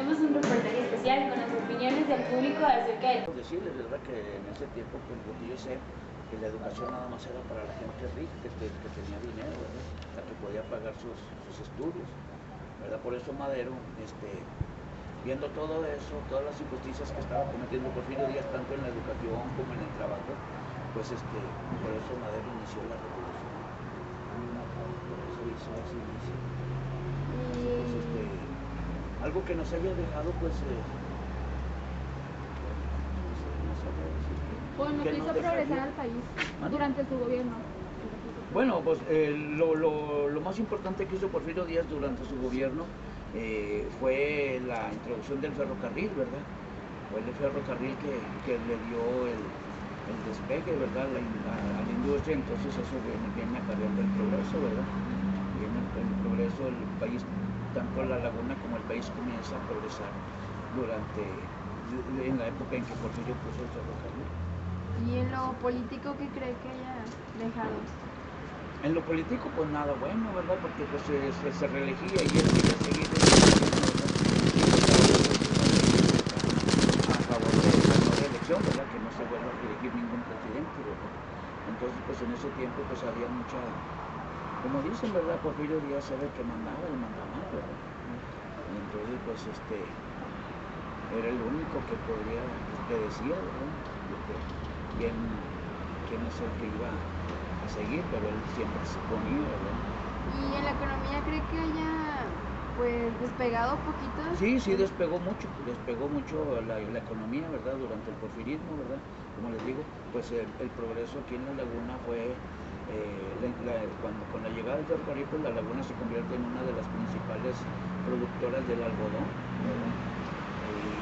tenemos un reportaje especial con las opiniones del público acerca de... Decirles, ¿verdad?, que en ese tiempo, pues lo que yo sé, que la educación nada más era para la gente rica, que tenía dinero, ¿verdad?, la que podía pagar sus estudios, ¿verdad? Por eso Madero, viendo todo eso, todas las injusticias que estaba cometiendo Porfirio Díaz, tanto en la educación como en el trabajo, pues por eso Madero inició la revolución. Por eso hizo ese inicio. Pues, algo que nos haya dejado, pues, bueno, que hizo progresar al país durante su gobierno. Bueno, pues lo más importante que hizo Porfirio Díaz durante su gobierno fue la introducción del ferrocarril, ¿verdad? Fue el ferrocarril que le dio el despegue, ¿verdad?, a la industria. Entonces eso viene acarreando el progreso, ¿verdad? Viene el progreso, el país, tanto la laguna como el país comienza a progresar en la época en que Porfirio puso el ferrocarril. ¿Y en lo político qué cree que haya dejado? En lo político, pues nada bueno, ¿verdad? Porque pues se reelegía y él quería seguir a favor de la no reelección, ¿verdad? Que no se vuelva a elegir ningún presidente, ¿verdad? Entonces, pues en ese tiempo pues había mucha, como dicen, ¿verdad?, Porfirio Díaz era el que mandaba, el mandamás, ¿verdad? Y entonces, pues era el único que decía, ¿verdad?, quién es el que iba a seguir, pero él siempre se ponía, ¿verdad? ¿Y en la economía cree que haya, pues, despegado un poquito? Sí, despegó mucho la economía, ¿verdad?, durante el porfirismo, ¿verdad? Como les digo, pues el progreso aquí en la laguna fue, cuando con la llegada del ferrocarril, pues la laguna se convierte en una de las principales productoras del algodón, ¿verdad?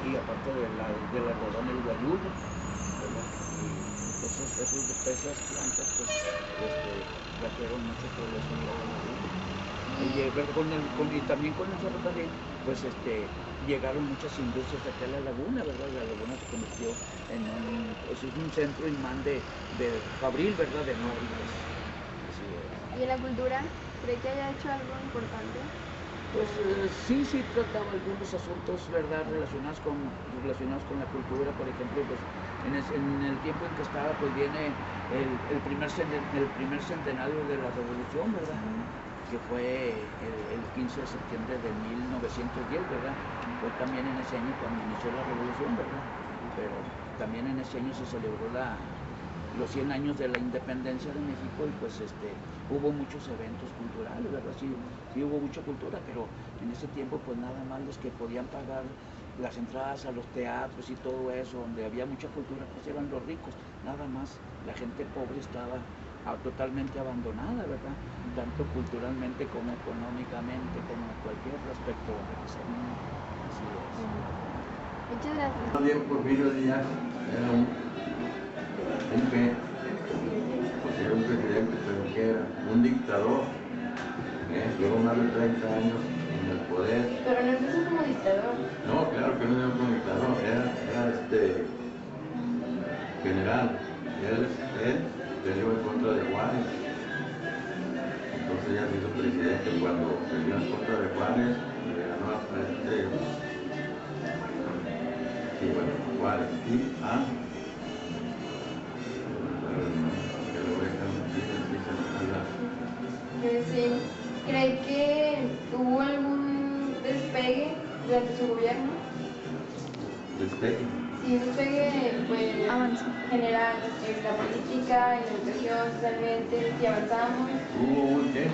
Y aparte del algodón, el guayubo, ¿verdad? Y esas plantas, pues, trajeron mucho progreso en la laguna. Y también con el ferrocarril, pues llegaron muchas industrias aquí a la laguna, ¿verdad? La laguna se convirtió en un centro imán de fabril, ¿verdad?, de fábricas. Así es. ¿Y en la cultura cree que haya hecho algo importante? Pues sí trataba algunos asuntos, ¿verdad?, relacionados con la cultura. Por ejemplo, pues en el tiempo en que estaba, pues viene el primer centenario de la revolución, ¿verdad?, que fue el 15 de septiembre de 1910, ¿verdad? Fue también en ese año cuando inició la revolución, ¿verdad? Pero también en ese año se celebró los 100 años de la independencia de México, y pues hubo muchos eventos culturales, ¿verdad? Sí hubo mucha cultura, pero en ese tiempo pues nada más los que podían pagar las entradas a los teatros y todo eso, donde había mucha cultura, pues eran los ricos, nada más. La gente pobre estaba totalmente abandonada, ¿verdad?, tanto culturalmente como económicamente, como en cualquier aspecto donde que sea. Así es. Muchas gracias. También Porfirio Díaz era un presidente, pero que era un dictador. Llevó más de 30 años en el poder. Pero no empezó como dictador. No, claro que no era como dictador, era general. Él peleó en contra de Juárez. Entonces ya se hizo presidente cuando peleó en contra de Juárez, le ganó a Juárez y Sí. ¿Cree que tuvo algún despegue durante su gobierno? despegue. Sí, despegue, pues, Avance. general, en la política, en la educación, socialmente, si avanzamos. ¿Hubo un qué?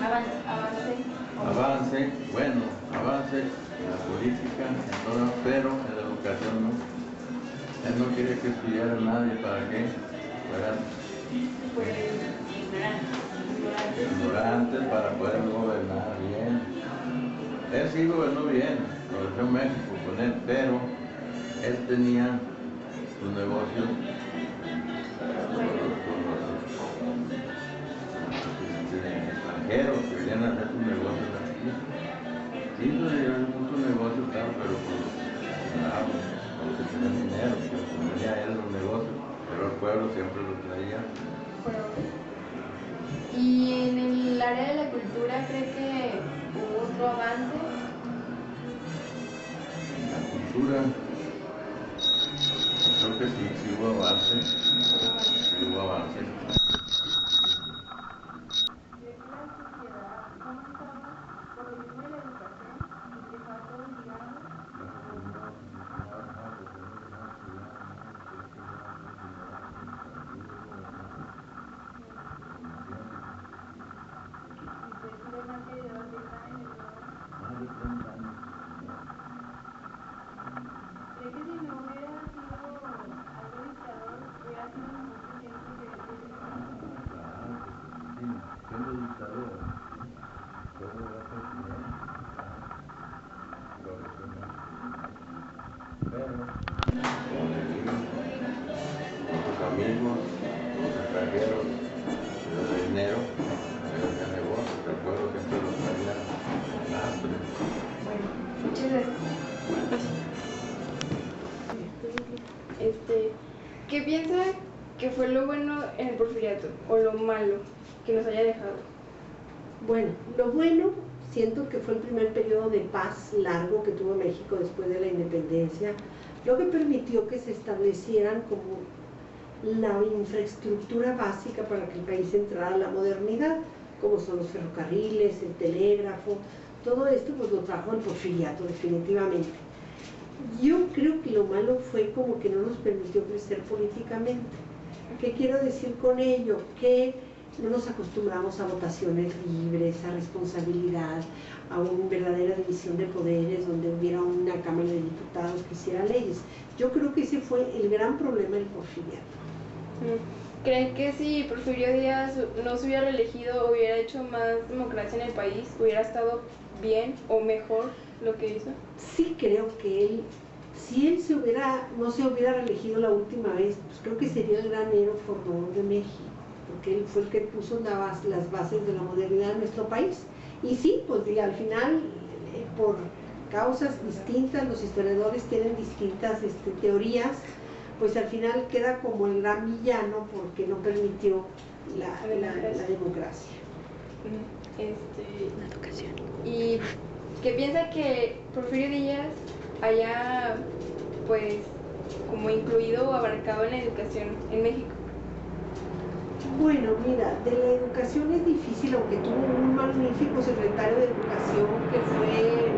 Avance. Avance en la política, en todo, pero en la educación no. Él no quiere que estudiara nadie, ¿para qué? Fueran Pues, ignorantes para poder gobernar bien. Él sí gobernó bien, lo dejó en México con él, pero él tenía sus negocios con los extranjeros que venían a hacer sus negocios aquí. Sí, se dieron muchos negocios, claro, pero con los que tenían dinero, pues tenía él los negocios, pero el pueblo siempre lo traía. ¿Y en el área de la cultura cree que hubo otro avance? cultura, creo que sí hubo avances, sí hubo avances. Amigos, los extranjeros, el dinero, el negocio, el pueblo siempre los traía lastre. Bueno, muchas gracias. ¿Qué piensa que fue lo bueno en el Porfiriato o lo malo que nos haya dejado? Bueno, lo bueno, siento que fue el primer periodo de paz largo que tuvo México después de la independencia, lo que permitió que se establecieran como la infraestructura básica para que el país entrara a la modernidad, como son los ferrocarriles, el telégrafo, todo esto pues lo trajo el Porfiriato definitivamente. Yo creo que lo malo fue como que no nos permitió crecer políticamente. ¿Qué quiero decir con ello? Que no nos acostumbramos a votaciones libres, a responsabilidad, a una verdadera división de poderes, donde hubiera una Cámara de Diputados que hiciera leyes. Yo creo que ese fue el gran problema del Porfiriato. ¿Creen que si Porfirio Díaz no se hubiera reelegido, hubiera hecho más democracia en el país, hubiera estado bien o mejor lo que hizo? Sí creo que él, si él no se hubiera reelegido la última vez, pues creo que sería el gran héroe formador de México, porque él fue el que puso las bases de la modernidad en nuestro país. Y sí, pues al final, por causas distintas, los historiadores tienen distintas teorías, pues al final queda como el gran villano porque no permitió la democracia. La educación. ¿Y qué piensa que Porfirio Díaz haya, pues, como incluido o abarcado en la educación en México? Bueno, mira, de la educación es difícil, aunque tuvo un magnífico secretario de Educación que fue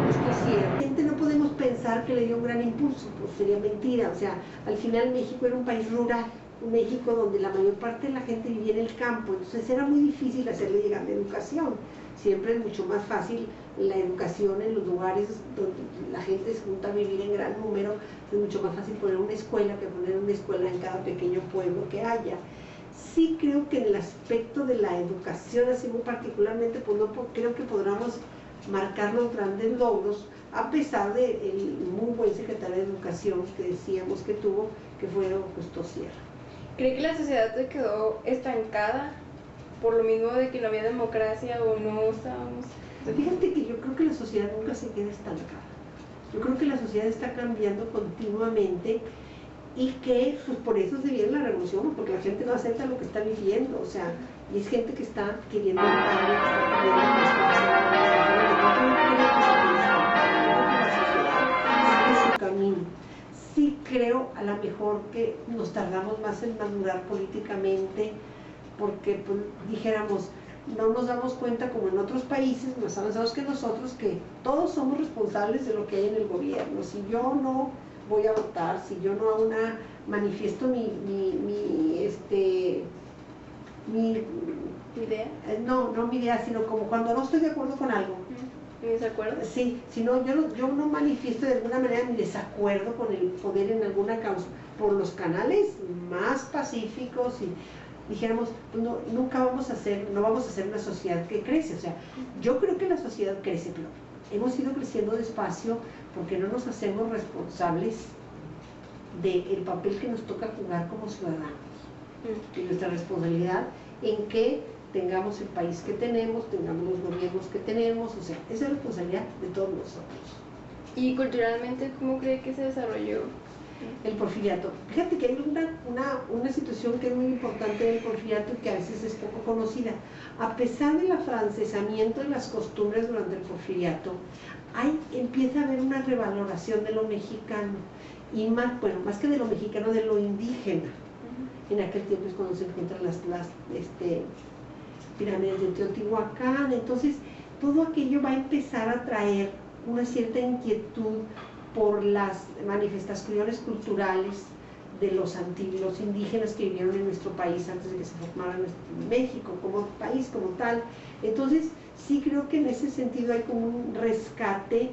Justo Sierra. No podemos pensar que le dio un gran impulso, pues sería mentira. O sea, al final México era un país rural, un México donde la mayor parte de la gente vivía en el campo, entonces era muy difícil hacerle llegar la educación. Siempre es mucho más fácil la educación en los lugares donde la gente se junta a vivir en gran número, es mucho más fácil poner una escuela que poner una escuela en cada pequeño pueblo que haya. Sí creo que en el aspecto de la educación, así muy particularmente, pues no creo que podamos marcar los grandes logros, a pesar del muy buen secretario de Educación que decíamos que tuvo, que fue Justo Sierra. ¿Cree que la sociedad se quedó estancada por lo mismo de que no había democracia o no estábamos? Fíjate que yo creo que la sociedad nunca se queda estancada. Yo creo que la sociedad está cambiando continuamente y que pues por eso se viene la revolución, porque la gente no acepta lo que está viviendo, o sea, y es gente que está queriendo un cambio, que está pidiendo su camino. Sí creo a lo mejor que nos tardamos más en madurar políticamente, porque pues, dijéramos, no nos damos cuenta como en otros países más avanzados que nosotros, que todos somos responsables de lo que hay en el gobierno. Si yo no voy a votar, si yo no manifiesto mi idea, no mi idea, sino como cuando no estoy de acuerdo con algo. ¿En desacuerdo? Sí, si no, yo no manifiesto de alguna manera mi desacuerdo con el poder en alguna causa, por los canales más pacíficos y dijéramos, pues no vamos a ser una sociedad que crece. O sea, yo creo que la sociedad crece, pero hemos ido creciendo despacio porque no nos hacemos responsables del papel que nos toca jugar como ciudadanos y nuestra responsabilidad en que tengamos el país que tenemos, tengamos los gobiernos que tenemos, o sea, esa es la responsabilidad de todos nosotros. ¿Y culturalmente cómo cree que se desarrolló el Porfiriato? Fíjate que hay una situación que es muy importante del Porfiriato y que a veces es poco conocida. A pesar del afrancesamiento de las costumbres durante el Porfiriato, empieza a haber una revaloración de lo mexicano, y más, bueno, más que de lo mexicano, de lo indígena. En aquel tiempo es cuando se encuentran las pirámides de Teotihuacán. Entonces todo aquello va a empezar a traer una cierta inquietud por las manifestaciones culturales de los antiguos indígenas que vivieron en nuestro país antes de que se formara México como país, como tal. Entonces sí creo que en ese sentido hay como un rescate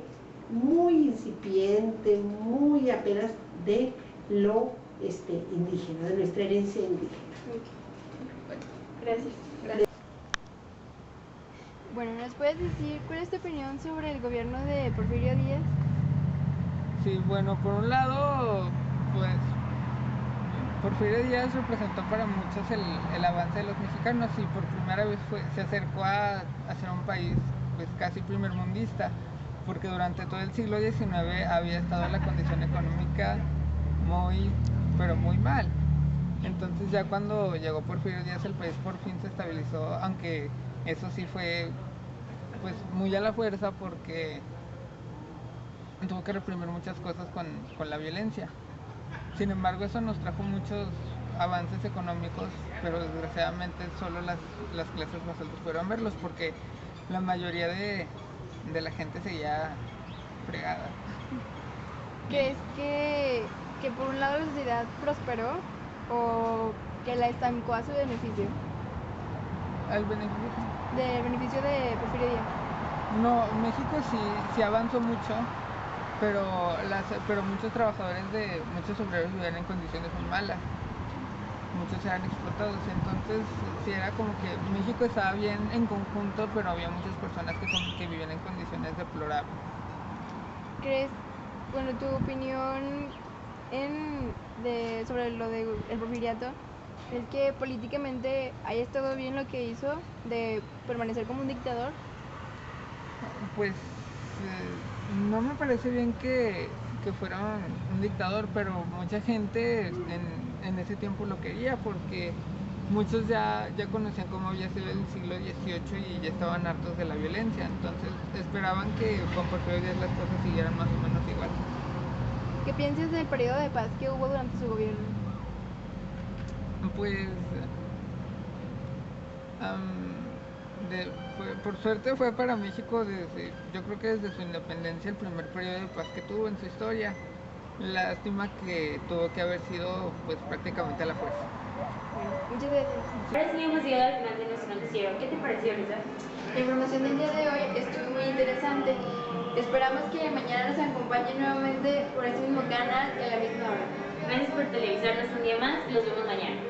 muy incipiente, muy apenas de lo indígena, de nuestra herencia indígena. Gracias. Bueno, ¿nos puedes decir cuál es tu opinión sobre el gobierno de Porfirio Díaz? Sí, bueno, por un lado, pues Porfirio Díaz representó para muchos el avance de los mexicanos y por primera vez se acercó a ser un país pues casi primermundista, porque durante todo el siglo XIX había estado la condición económica pero muy mal. Entonces ya cuando llegó Porfirio Díaz el país por fin se estabilizó, aunque eso sí fue pues muy a la fuerza porque tuvo que reprimir muchas cosas con la violencia. Sin embargo, eso nos trajo muchos avances económicos, pero desgraciadamente solo las clases más altas pudieron verlos porque la mayoría de la gente seguía fregada. ¿Crees que por un lado la sociedad prosperó o que la estancó a su beneficio? ¿Al beneficio? Del beneficio de Porfirio Díaz. No, México sí avanzó mucho, pero muchos trabajadores muchos obreros vivían en condiciones muy malas. Muchos eran explotados, entonces sí era como que México estaba bien en conjunto, pero había muchas personas que vivían en condiciones deplorables. ¿Crees, bueno, tu opinión sobre lo del porfiriato, es que políticamente haya estado bien lo que hizo de permanecer como un dictador? Pues no me parece bien que fuera un dictador, pero mucha gente en ese tiempo lo quería porque muchos ya conocían cómo había sido el siglo XVIII y ya estaban hartos de la violencia, entonces esperaban que con Porfirio Díaz las cosas siguieran más o menos igual. ¿Qué piensas del periodo de paz que hubo durante su gobierno? Pues por suerte fue para México yo creo que desde su independencia el primer periodo de paz que tuvo en su historia. Lástima que tuvo que haber sido pues prácticamente a la fuerza. Muchas gracias. Ahora sí hemos llegado al final de nuestro noticiero. ¿Qué te pareció, Lisa? La información del día de hoy estuvo muy interesante. Esperamos que mañana nos acompañen nuevamente por este mismo canal y a la misma hora. Gracias por televisarnos un día más. Los vemos mañana.